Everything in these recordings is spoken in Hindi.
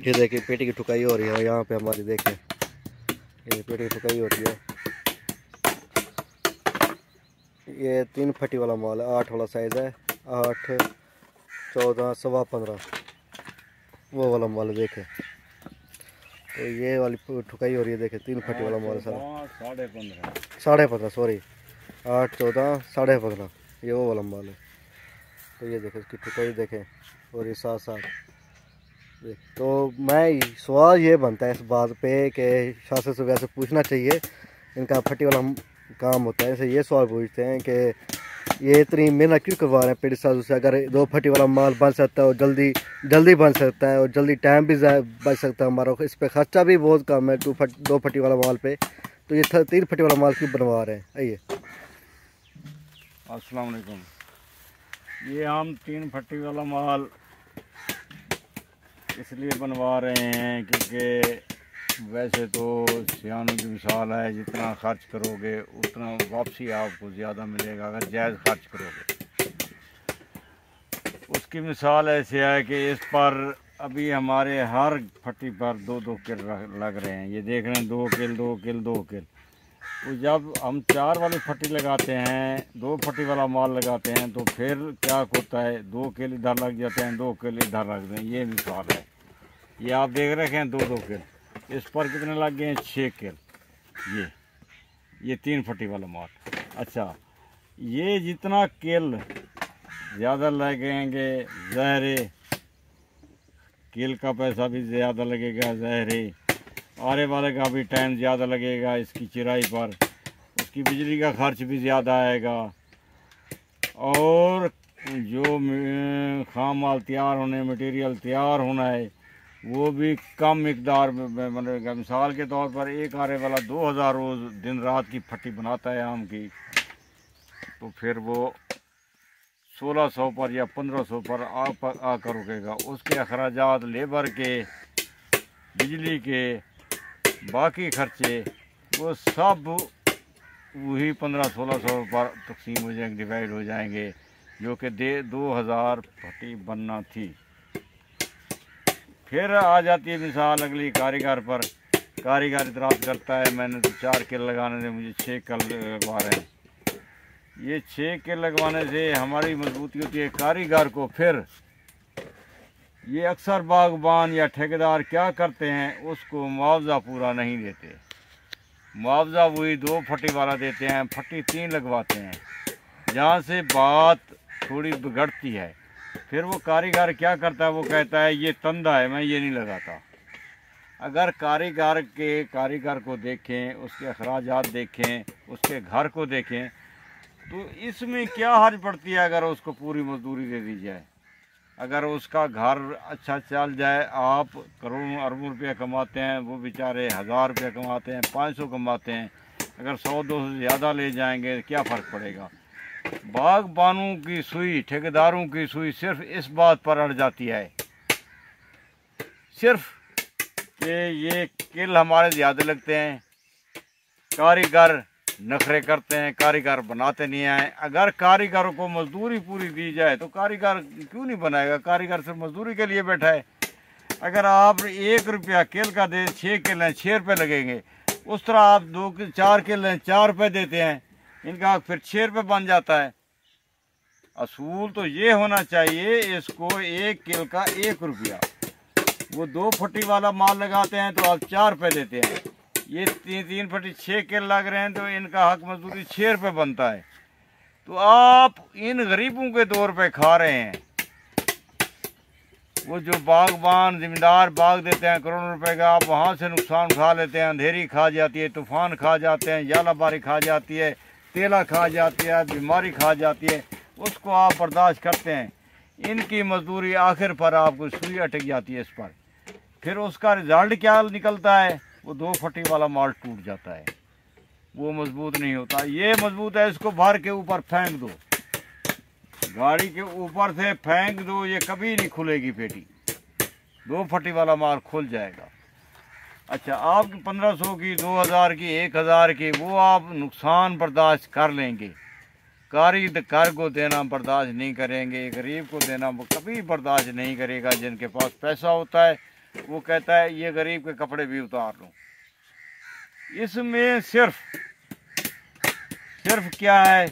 ये देखिए पेटी की ठुकाई हो रही है यहाँ पे हमारी, देखें ये पेटी की ठुकाई हो रही है। ये 3 फटी वाला माल है, 8 वाला साइज़ है, 8, 14, 15, 15 वो वाला माल है। देखें तो ये वाली ठुकाई हो रही है, देखें 3 फटी वाला माल है सारा, 15.5 सॉरी 8, 14, 15.5 ये वो वाला माल है। तो ये देखें इसकी ठुकाई देखें, और ये साथ साथ देख। तो मैं सवाल ये बनता है इस बात पे कि शासन से वैसे पूछना चाहिए, इनका फटी वाला काम होता है, ऐसे ये सवाल पूछते हैं कि ये इतनी मेहनत क्यों करवा रहे हैं पेटी साजू से। अगर 2 फटी वाला माल बन सकता है और जल्दी बन सकता है और जल्दी टाइम भी बच सकता है हमारा, इस पे खर्चा भी बहुत कम है 2 फटी वाला माल पे, तो ये 3 फटी वाला माल क्यों बनवा रहे हैं। आइए। अस्सलाम वालेकुम। ये हम 3 फट्टी वाला माल इसलिए बनवा रहे हैं क्योंकि वैसे तो सियानों की मिसाल है, जितना खर्च करोगे उतना वापसी आपको ज़्यादा मिलेगा अगर जायज़ खर्च करोगे। उसकी मिसाल ऐसे है कि इस पर अभी हमारे हर फट्टी पर 2-2 किल लग रहे हैं। ये देख रहे हैं 2 किल 2 किल 2 किल। तो जब हम 4 वाली फट्टी लगाते हैं, 2 फट्टी वाला माल लगाते हैं, तो फिर क्या होता है 2 किल इधर लग जाते हैं, 2 किल इधर लग जाते हैं। ये मिसाल है, ये आप देख रहे हैं 2-2 किल। इस पर कितने लग गए हैं 6 किल। ये 3 फट्टी वाला माल। अच्छा, ये जितना किल ज़्यादा लगेंगे ज़हरे किल का पैसा भी ज़्यादा लगेगा, ज़हरे आरे वाले का भी टाइम ज़्यादा लगेगा इसकी चिराई पर, उसकी बिजली का खर्च भी ज़्यादा आएगा, और जो खाम माल तैयार होने, मटेरियल तैयार होना है वो भी कम मिकदार में बनेगा। मिसाल के तौर पर एक आरे वाला 2000 रोज़ दिन रात की फट्टी बनाता है आम की, तो फिर वो 1600 पर या 1500 पर आकर रुकेगा। उसके अखराजात लेबर के, बिजली के, बाकी खर्चे वो सब वही 1500-1600 पर तकसीम हो जाएंगे, डिवाइड हो जाएंगे, जो कि 2000 फट्टी बनना थी। फिर आ जाती है मिसाल अगली कारीगर पर। कारीगर इतराज़ करता है मैंने तो 4 किल लगाने से मुझे 6 किल लगवा रहे हैं। ये 6 किल लगवाने से हमारी मजबूती होती है कारीगर को। फिर ये अक्सर बागबान या ठेकेदार क्या करते हैं, उसको मुआवजा पूरा नहीं देते। मुआवजा वही 2 फट्टी वाला देते हैं, फट्टी 3 लगवाते हैं, जहाँ से बात थोड़ी बिगड़ती है। फिर वो कारीगर क्या करता है, वो कहता है ये तंदा है, मैं ये नहीं लगाता। अगर कारीगर को देखें, उसके अखराजात देखें, उसके घर को देखें, तो इसमें क्या हर्ज पड़ती है अगर उसको पूरी मजदूरी दे दी जाए। अगर उसका घर अच्छा चल जाए, आप करोड़ों अरबों रुपया कमाते हैं, वो बेचारे 1000 रुपया कमाते हैं, 500 कमाते हैं, अगर 100-200 से ज़्यादा ले जाएंगे क्या फ़र्क पड़ेगा। बागबानों की सुई, ठेकेदारों की सुई सिर्फ इस बात पर अड़ जाती है सिर्फ कि ये किल हमारे ज़्यादा लगते हैं, कारीगर नखरे करते हैं, कारीगर बनाते नहीं हैं। अगर कारीगर को मजदूरी पूरी दी जाए तो कारीगर क्यों नहीं बनाएगा, कारीगर सिर्फ मजदूरी के लिए बैठा है। अगर आप 1 रुपया किल का दे, 6 किल हैं 6 रुपये लगेंगे, उस तरह आप 4 किल हैं 4 रुपये देते हैं, इनका फिर 6 रुपये बन जाता है। असूल तो ये होना चाहिए इसको 1 किल का 1 रुपया। वो 2 फट्टी वाला माल लगाते हैं तो आप 4 रुपये देते हैं, ये 3 फट्टी 6 किल लग रहे हैं तो इनका हक मजदूरी 6 रुपये बनता है। तो आप इन गरीबों के 2 रुपये खा रहे हैं। वो जो बागबान ज़मींदार बाग देते हैं करोड़ों रुपए का, आप वहाँ से नुकसान खा लेते हैं। अंधेरी खा जाती है, तूफ़ान खा जाते हैं, यालाबारी खा जाती है, तेला खा जाती है, बीमारी खा जाती है, उसको आप बर्दाश्त करते हैं। इनकी मजदूरी आखिर पर आपको सुई अटक जाती है इस पर। फिर उसका रिज़ल्ट क्या निकलता है, वो 2 फट्टी वाला माल टूट जाता है, वो मजबूत नहीं होता। ये मजबूत है, इसको भर के ऊपर फेंक दो, गाड़ी के ऊपर से फेंक दो, ये कभी नहीं खुलेगी पेटी। 2 फट्टी वाला माल खुल जाएगा। अच्छा, आपकी 1500 की, 2000 की, 1000 की, वो आप नुकसान बर्दाश्त कर लेंगे। कारीगर को देना बर्दाश्त नहीं करेंगे, गरीब को देना वो कभी बर्दाश्त नहीं करेगा। जिनके पास पैसा होता है वो कहता है ये गरीब के कपड़े भी उतार लूं। इसमें सिर्फ क्या है,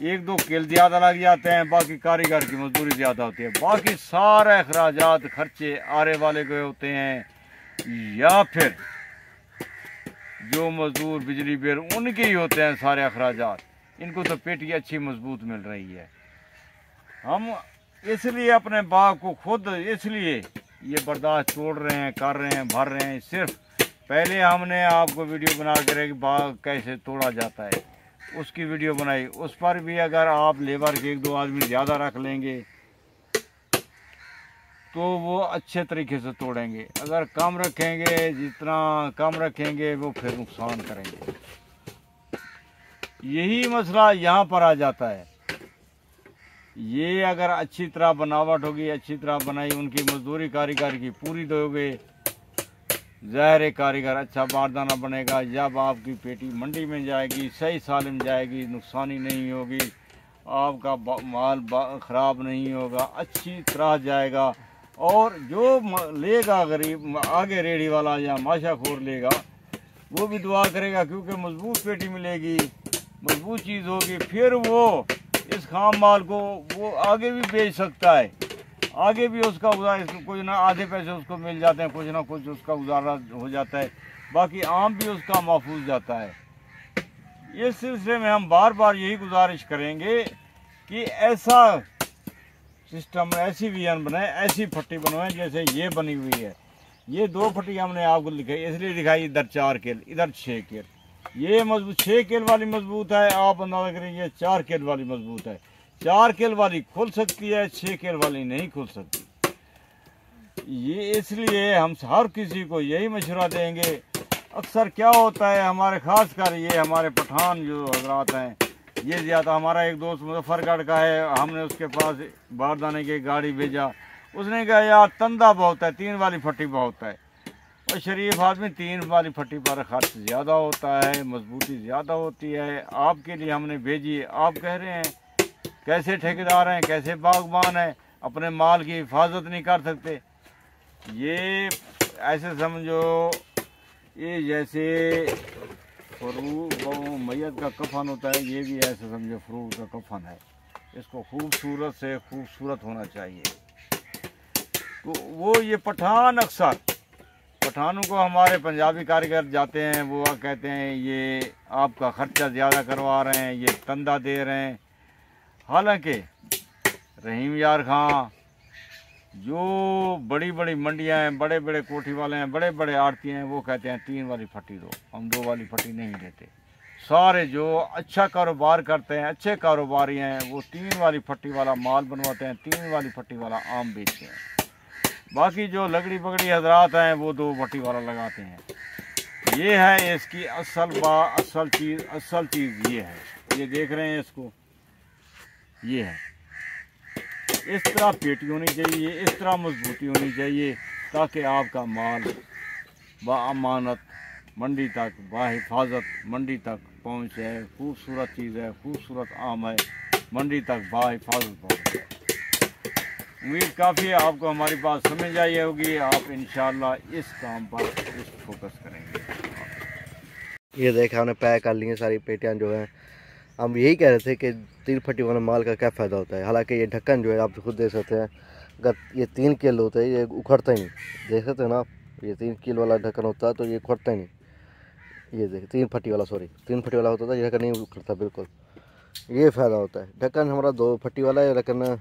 एक दो किल ज़्यादा लग जाते हैं, बाकी कारीगर की मजदूरी ज़्यादा होती है, बाकी सारे अखराजात खर्चे आरे वाले के होते हैं या फिर जो मजदूर बिजली बिल उनके ही होते हैं सारे अखराजात। इनको तो पेटी अच्छी मजबूत मिल रही है। हम इसलिए अपने बाग को खुद इसलिए ये बर्दाश्त छोड़ रहे हैं, कर रहे हैं, भर रहे हैं। सिर्फ पहले हमने आपको वीडियो बना कर बाग कैसे तोड़ा जाता है उसकी वीडियो बनाई, उस पर भी अगर आप लेबर के एक दो आदमी ज़्यादा रख लेंगे तो वो अच्छे तरीके से तोड़ेंगे। अगर कम रखेंगे, जितना कम रखेंगे वो फिर नुकसान करेंगे। यही मसला यहाँ पर आ जाता है। ये अगर अच्छी तरह बनावट होगी, अच्छी तरह बनाई, उनकी मजदूरी कारीगर की पूरी दोगे, ज़ाहिर कारीगर अच्छा बारदाना बनेगा। जब आपकी पेटी मंडी में जाएगी सही सालिम जाएगी, नुकसानी नहीं होगी, आपका माल ख़राब नहीं होगा, अच्छी तरह जाएगा। और जो लेगा गरीब आगे रेडी वाला या माशाखोर लेगा वो भी दुआ करेगा, क्योंकि मजबूत पेटी मिलेगी, मजबूत चीज़ होगी। फिर वो इस खाम माल को वो आगे भी बेच सकता है, आगे भी उसका गुजारा, कुछ ना आधे पैसे उसको मिल जाते हैं, कुछ ना कुछ उसका गुजारा हो जाता है, बाकी आम भी उसका महफूज जाता है। इस सिलसिले में हम बार बार यही गुजारिश करेंगे कि ऐसा सिस्टम, ऐसी विजन बनाए, ऐसी फट्टी बनवाएं जैसे ये बनी हुई है। ये 2 फट्टी हमने आपको दिखाई, इसलिए दिखाई, इधर 4 किल, इधर 6 किल। ये मजबूत 6 किल वाली मजबूत है, आप अंदाजा करें ये 4 किल वाली मजबूत है। 4 किल वाली खुल सकती है, 6 किल वाली नहीं खुल सकती। ये इसलिए हम हर किसी को यही मशवरा देंगे। अक्सर क्या होता है हमारे, खास कर ये हमारे पठान जो हजरात हैं, ये ज़्यादा, हमारा एक दोस्त मुजफ्फरगढ़ का है, हमने उसके पास बारदाने की गाड़ी भेजा, उसने कहा यार तंदा बहुत है, 3 वाली फट्टी बहुत है। और शरीफ आदमी 3 वाली फट्टी पर खर्च ज़्यादा होता है, मजबूती ज़्यादा होती है। आपके लिए हमने भेजी, आप कह रहे हैं कैसे ठेकेदार हैं, कैसे बागबान हैं, अपने माल की हिफाजत नहीं कर सकते। ये ऐसे समझो ये जैसे मैयत का कफन होता है, ये भी ऐसे समझो फ्रूट का कफन है। इसको खूबसूरत से खूबसूरत होना चाहिए। तो वो ये पठान, अक्सर पठानों को हमारे पंजाबी कारीगर जाते हैं, वो कहते हैं ये आपका ख़र्चा ज़्यादा करवा रहे हैं, ये तंदा दे रहे हैं। हालांकि रहीम यार खां जो बड़ी बड़ी मंडियां हैं, बड़े बड़े कोठी वाले हैं, बड़े बड़े आड़ती हैं, वो कहते हैं 3 वाली फट्टी दो, हम 2 वाली फट्टी नहीं देते। सारे जो अच्छा कारोबार करते हैं, अच्छे कारोबारी हैं, वो 3 वाली फट्टी वाला माल बनवाते हैं, 3 वाली फट्टी वाला आम बेचते हैं। बाकी जो लगड़ी बगड़ी हजरात हैं वो 2 फट्टी वाला लगाते हैं। ये है इसकी असल चीज़ ये है। ये देख रहे हैं इसको, ये है। इस तरह पेटी होनी चाहिए, इस तरह मजबूती होनी चाहिए, ताकि आपका माल बाअमानत मंडी तक, बाहिफाजत मंडी तक पहुँचे। खूबसूरत चीज़ है, खूबसूरत आम है, मंडी तक बाहिफाजत पहुँचे। उम्मीद काफ़ी है आपको हमारी बात समझ आई होगी। आप इंशाअल्लाह इस काम पर इस फोकस करेंगे। ये देखा हमने पैक कर ली हैं सारी पेटियाँ जो हैं। हम यही कह रहे थे कि 3 फट्टी वाले माल का क्या फ़ायदा होता है। हालांकि ये ढक्कन जो है आप खुद देख सकते हैं, अगर ये 3 किल होते हैं ये उखड़ता ही नहीं, देख सकते हैं ना आप, ये 3 किल वाला ढक्कन होता है तो ये उखड़ता ही नहीं। ये देखिए 3 फट्टी वाला, सॉरी 3 फट्टी वाला होता था, ये ढक्कन नहीं उखड़ता बिल्कुल। ये फ़ायदा होता है। ढक्कन हमारा 2 फट्टी वाला है, लेकिन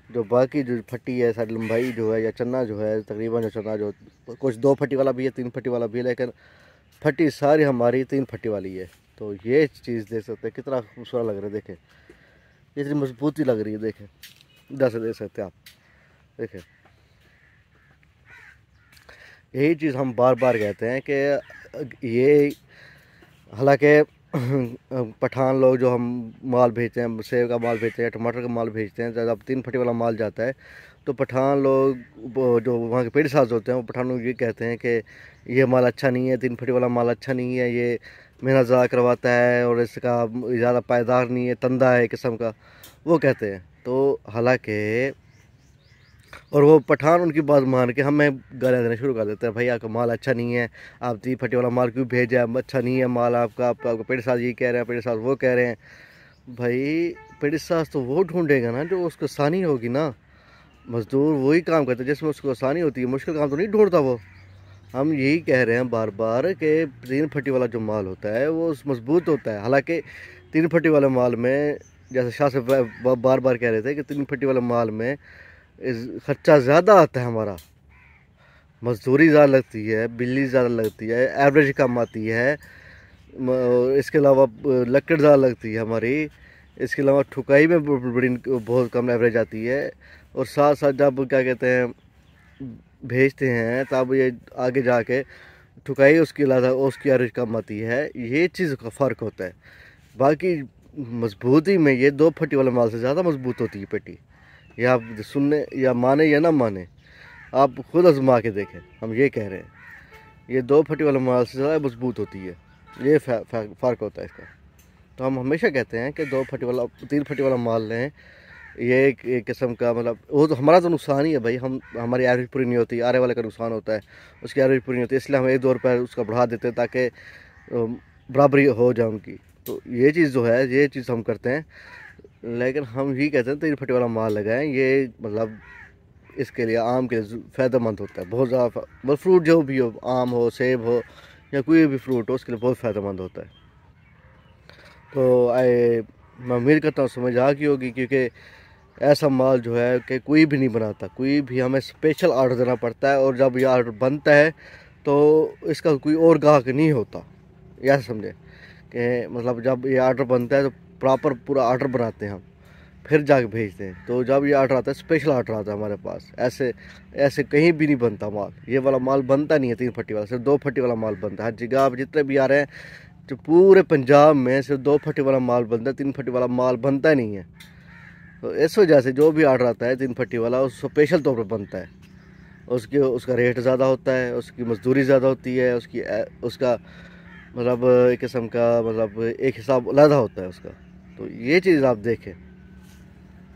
जो बाकी जो फट्टी है सारी लंबाई जो है या चन्ना जो है, तकरीबन जो चन्ना जो कुछ 2 फट्टी वाला भी है, 3 फट्टी वाला भी है, लेकिन फट्टी सारी हमारी 3 फट्टी वाली है। तो ये चीज़ देख सकते हैं कितना खूबसूरत लग रहा है। देखें इतनी मजबूती लग रही है, देखें इधर से देख सकते हैं आप, देखें। यही चीज़ हम बार बार कहते हैं कि ये, हालांकि पठान लोग जो हम माल भेजते हैं, सेब का माल भेजते हैं, टमाटर का माल भेजते हैं, जब 3 फट्टी वाला माल जाता है तो पठान लोग जो वहाँ के पेड़ साज होते हैं वो पठान लोग ये कहते हैं कि ये माल अच्छा नहीं है, 3 फट्टी वाला माल अच्छा नहीं है, ये मेहनत ज़्यादा करवाता है और इसका ज़्यादा पायदार नहीं है, तंदा है किस्म का, वो कहते हैं। तो हालांकि और वो पठान उनकी बात मान के हमें गालियाँ देना शुरू कर देते हैं, भाई आपका माल अच्छा नहीं है, आप 3 फटी वाला माल क्यों भेजा, अच्छा नहीं है माल आपका, आपका पेड़ साज ये कह रहे हैं, पेड़ साज वो कह रहे हैं। भाई पेड़ साज तो वो ढूंढेगा ना जो उसको आसानी होगी ना, मजदूर वही काम करते हैं जिसमें उसको आसानी होती है, मुश्किल काम तो नहीं ढूंढता वो। हम यही कह रहे हैं बार बार कि 3 फटी वाला जो माल होता है वो मजबूत होता है। हालांकि 3 फटी वाले माल में, जैसे शाह से बार बार कह रहे थे कि 3 फटी वाले माल में खर्चा ज़्यादा आता है हमारा, मजदूरी ज़्यादा लगती है, बिजली ज़्यादा लगती है, एवरेज कम आती है, इसके अलावा लकड़ ज़्यादा लगती है हमारी, इसके अलावा ठुकाई में बड़ी बहुत कम एवरेज आती है। और साथ साथ जब क्या कहते हैं भेजते हैं तब ये आगे जाके ठुकाई उसकी अलावा उसकी एवरेज कम आती है, ये चीज़ का फ़र्क होता है। बाकी मजबूती में ये 2 फटी वाले माल से ज़्यादा मजबूत होती है पेटी, ये आप सुनने या माने या ना माने, आप खुद आजमा के देखें। हम ये कह रहे हैं ये 2 फटी वाले माल से ज़्यादा मजबूत होती है, ये फ़र्क होता है इसका। तो हम हमेशा कहते हैं कि 2 फटी वाला 3 फटी वाला माल लें, ये एक किस्म का मतलब वो तो हमारा तो नुकसान ही है भाई, हमारी एवरेज पूरी नहीं होती, आरे वाले का नुकसान होता है, उसकी एवरेज पूरी नहीं होती, इसलिए हम 1-2 रुपये उसका बढ़ा देते हैं ताकि बराबरी हो जाए उनकी। तो ये चीज़ जो है ये चीज़ हम करते हैं, लेकिन हम ही कहते हैं 3 फटी वाला माल लगाएं, ये मतलब इसके लिए आम के लिए फ़ायदेमंद होता है बहुत ज़्यादा, मतलब फ्रूट जो भी हो, आम हो, सेब हो या कोई भी फ्रूट हो, उसके लिए बहुत फ़ायदेमंद होता है। तो मैं उम्मीद करता हूँ समझ आ गई होगी, क्योंकि ऐसा माल जो है कि कोई भी नहीं बनाता, कोई भी हमें स्पेशल ऑर्डर देना पड़ता है, और जब ये ऑर्डर बनता है तो इसका कोई और ग्राहक नहीं होता, यह समझे कि मतलब जब ये ऑर्डर बनता है तो प्रॉपर पूरा ऑर्डर बनाते हैं हम, फिर जाके भेजते हैं। तो जब ये ऑर्डर आता है स्पेशल ऑर्डर आता है हमारे पास, ऐसे कहीं भी नहीं बनता माल, ये वाला माल बनता नहीं है 3 फटी वाला, सिर्फ 2 फटी वाला माल बनता है। हर जगह आप जितने भी आ रहे हैं जो पूरे पंजाब में सिर्फ 2 फटी वाला माल बनता है, 3 फटी वाला माल बनता नहीं है। तो इस वजह से जो भी ऑर्डर आता है 3 फटी वाला उस स्पेशल तौर पर बनता है, उसका रेट ज़्यादा होता है, उसकी मजदूरी ज़्यादा होती है, उसका मतलब एक किस्म का मतलब एक हिसाब अलग होता है उसका। तो ये चीज़ आप देखें।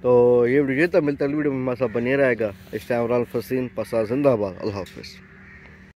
तो ये वीडियो तो मिलता है वीडियो में हमारे साथ बने रहेगा। इस टाइम फसीन पसा जिंदाबाद। अल्लाह हाफिज़।